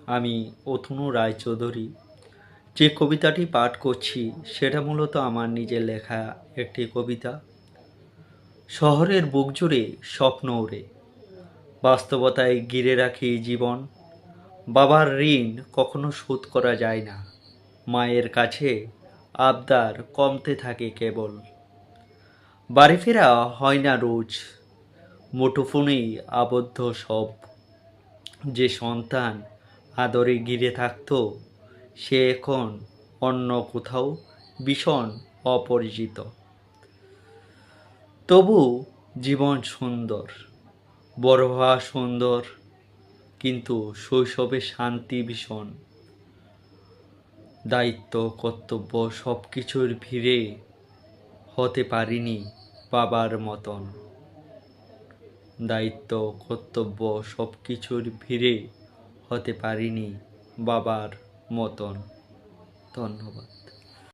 আমি অতনু রায়চৌধুরী। যে কবিতাটি পাঠ করছি সেটা মূলত আমার নিজের লেখা একটি কবিতা। শহরের বুক জুড়ে স্বপ্ন ওড়ে, বাস্তবতায় ঘিরে রাখি জীবন। বাবার ঋণ কখনো শোধ করা যায় না, মায়ের কাছে আবদার কমতে থাকে কেবল। বাড়ি ফেরা হয় না রোজ, মুঠোফোনেই আবদ্ধ সব। যে সন্তান আদরে ঘিরে থাকতো, সে এখন অন্য কোথাও, ভীষণ অপরিচিত। তবু জীবন সুন্দর, বড় হওয়া সুন্দর, কিন্তু শৈশবে শান্তি ভীষণ। দায়িত্ব কর্তব্য সব কিছুর ভিড়ে হতে পারিনি বাবার মতন। দায়িত্ব কর্তব্য সব কিছুর ভিড়ে হতে পারিনি বাবার মতন। ধন্যবাদ।